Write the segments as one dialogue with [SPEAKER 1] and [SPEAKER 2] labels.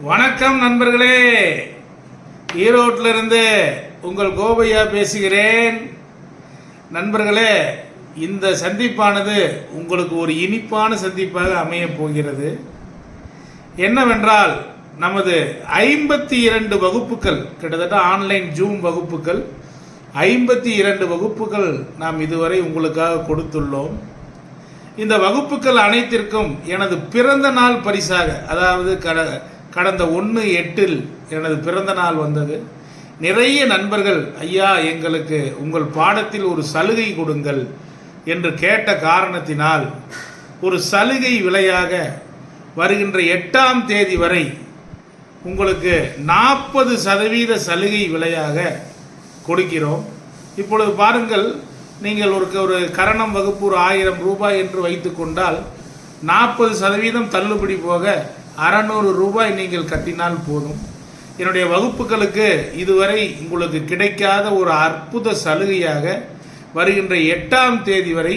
[SPEAKER 1] வணக்கம் நண்பர்களே, ஈரோட்டிலிருந்து உங்கள் கோபையா பேசுகிறேன். நண்பர்களே, இந்த சந்திப்பானது உங்களுக்கு ஒரு இனிப்பான சந்திப்பாக அமையப் போகிறது. என்னவென்றால், நமது 52 வகுப்புகள், கிட்டத்தட்ட ஆன்லைன் ஜூம் வகுப்புகள் 52 வகுப்புகள் நாம் இதுவரை உங்களுக்காக கொடுத்துள்ளோம். இந்த வகுப்புகள் அனைத்திற்கும் எனது பிறந்த நாள் பரிசாக, அதாவது கடந்த 1/8 எனது பிறந்த நாள் வந்தது. நிறைய நண்பர்கள், ஐயா எங்களுக்கு உங்கள் பாடத்தில் ஒரு சலுகை கொடுங்கள் என்று கேட்ட காரணத்தினால் ஒரு சலுகை விலையாக வருகின்ற 8ஆம் தேதி வரை உங்களுக்கு 40% சலுகை விலையாக கொடுக்கிறோம். இப்பொழுது பாருங்கள், நீங்கள் ஒரு கரணம் வகுப்பு ஒரு 1000 ரூபாய் என்று வைத்து கொண்டால் 40% தள்ளுபடி போக 600 ரூபாய் நீங்கள் கட்டினால் போதும். என்னுடைய வகுப்புகளுக்கு இதுவரை உங்களுக்கு கிடைக்காத ஒரு அற்புத சலுகையாக வருகின்ற 8ஆம் தேதி வரை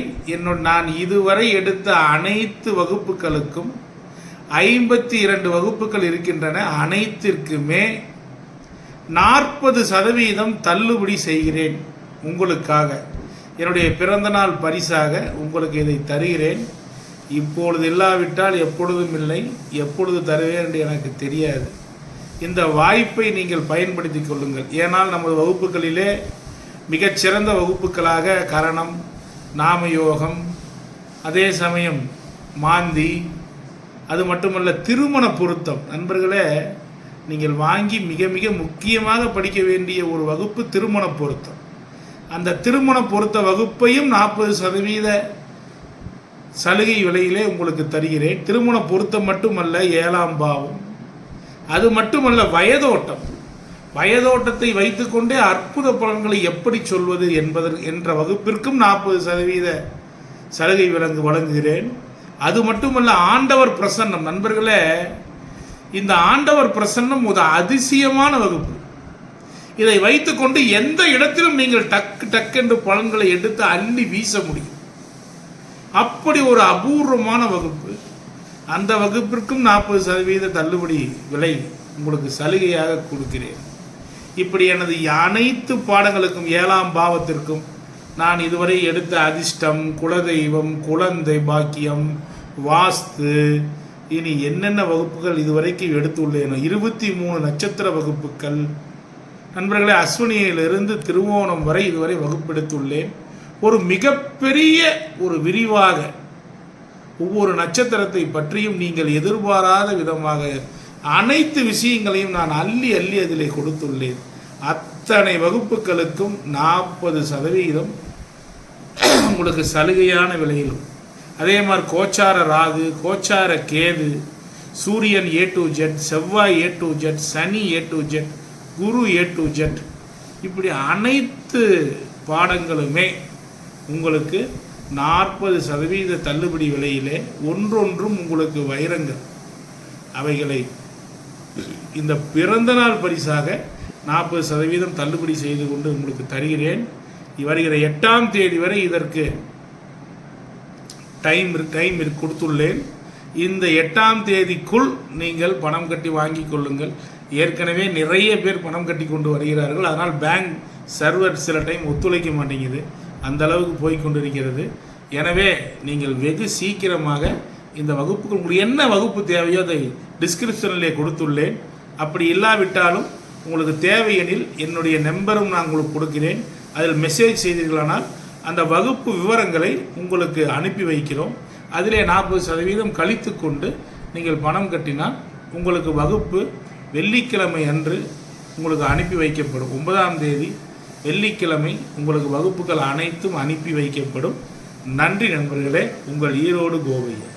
[SPEAKER 1] நான் இதுவரை எடுத்த அனைத்து வகுப்புகளுக்கும் 52 வகுப்புகள் இருக்கின்றன, அனைத்திற்குமே 40% தள்ளுபடி செய்கிறேன். உங்களுக்காக என்னுடைய பிறந்தநாள் பரிசாக உங்களுக்கு இதை தருகிறேன். இப்பொழுது இல்லாவிட்டால் எப்பொழுதும் இல்லை, எப்பொழுது தருவேன் என்று எனக்கு தெரியாது. இந்த வாய்ப்பை நீங்கள் பயன்படுத்தி கொள்ளுங்கள். ஏனால் நமது வகுப்புகளிலே மிகச்சிறந்த வகுப்புகளாக கரணம், நாமயோகம், அதே சமயம் மாந்தி, அது மட்டுமல்ல திருமண பொருத்தம். நண்பர்களே, நீங்கள் வாங்கி மிக மிக முக்கியமாக படிக்க வேண்டிய ஒரு வகுப்பு திருமண பொருத்தம். அந்த திருமண பொருத்த வகுப்பையும் 40% சலுகை விலையிலே உங்களுக்கு தருகிறேன். திருமண பொருத்தம் மட்டுமல்ல, 7ஆம் பாவம், அது மட்டுமல்ல வயதோட்டத்தை வைத்துக்கொண்டே அற்புத பலன்களை எப்படி சொல்வது என்ற வகுப்பிற்கும் 40% சலுகை வழங்குகிறேன். அது மட்டுமல்ல, ஆண்டவர் பிரசன்னம். நண்பர்களே, இந்த ஆண்டவர் பிரசன்னம் ஒரு அதிசயமான வகுப்பு. இதை வைத்துக்கொண்டு எந்த இடத்திலும் நீங்கள் டக்கென்று பலன்களை எடுத்து அள்ளி வீச முடியும். அப்படி ஒரு அபூர்வமான வகுப்பு. அந்த வகுப்பிற்கும் 40% தள்ளுபடி விலை உங்களுக்கு சலுகையாக கொடுக்கிறேன். இப்படி எனது அனைத்து பாடங்களுக்கும் 7ஆம் பாவத்திற்கும் நான் இதுவரை எடுத்த அதிர்ஷ்டம், குலதெய்வம், குழந்தை பாக்கியம், வாஸ்து, இனி என்னென்ன வகுப்புகள் இதுவரைக்கும் எடுத்துள்ளேனோ 23 நட்சத்திர வகுப்புகள். நண்பர்களே, அஸ்வினியிலிருந்து திருவோணம் வரை இதுவரை வகுப்பெடுத்துள்ளேன். ஒரு மிகப்பெரிய ஒரு விரிவாக ஒவ்வொரு நட்சத்திரத்தை பற்றியும் நீங்கள் எதிர்பாராத விதமாக அனைத்து விஷயங்களையும் நான் அள்ளி அதிலே கொடுத்துள்ளேன். அத்தனை வகுப்புகளுக்கும் 40% உங்களுக்கு சலுகையான விலையிலும், அதே மாதிரி கோச்சார ராகு, கோச்சார கேது, சூரியன் A to Z, செவ்வாய் A to Z, Shani A to Z, Guru A to Z, இப்படி அனைத்து பாடங்களுமே உங்களுக்கு 40% தள்ளுபடி விலையிலே, ஒன்றொன்றும் உங்களுக்கு வைரங்கள். அவைகளை இந்த பிறந்த நாள் பரிசாக 40% தள்ளுபடி செய்து கொண்டு உங்களுக்கு தருகிறேன். வருகிற 8ஆம் தேதி வரை இதற்கு டைம் கொடுத்துள்ளேன். இந்த 8ஆம் தேதிக்குள் நீங்கள் பணம் கட்டி வாங்கி கொள்ளுங்கள். ஏற்கனவே நிறைய பேர் பணம் கட்டி கொண்டு வருகிறார்கள். அதனால் பேங்க் சர்வர் சில டைம் ஒத்துழைக்க மாட்டேங்குது, அந்த அளவுக்கு போய் கொண்டிருக்கிறது. எனவே நீங்கள் வெகு சீக்கிரமாக இந்த வகுப்புக்கு உங்களுக்கு என்ன வகுப்பு தேவையோ அதை டிஸ்கிரிப்ஷனிலே கொடுத்துள்ளேன். அப்படி இல்லாவிட்டாலும் உங்களுக்கு தேவையெனில் என்னுடைய நம்பரும் நான் உங்களுக்கு கொடுக்கிறேன். அதில் மெசேஜ் செய்தீர்களானால் அந்த வகுப்பு விவரங்களை உங்களுக்கு அனுப்பி வைக்கிறோம். அதிலே 40% கழித்து கொண்டு நீங்கள் பணம் கட்டினால் உங்களுக்கு வகுப்பு வெள்ளிக்கிழமை அன்று உங்களுக்கு அனுப்பி வைக்கப்படும். 9ஆம் தேதி வெள்ளிக்கிழமை உங்களுக்கு வகுப்புகள் அனைத்தும் அனுப்பி வைக்கப்படும். நன்றி நண்பர்களே, உங்கள் ஈரோடு கோபையா.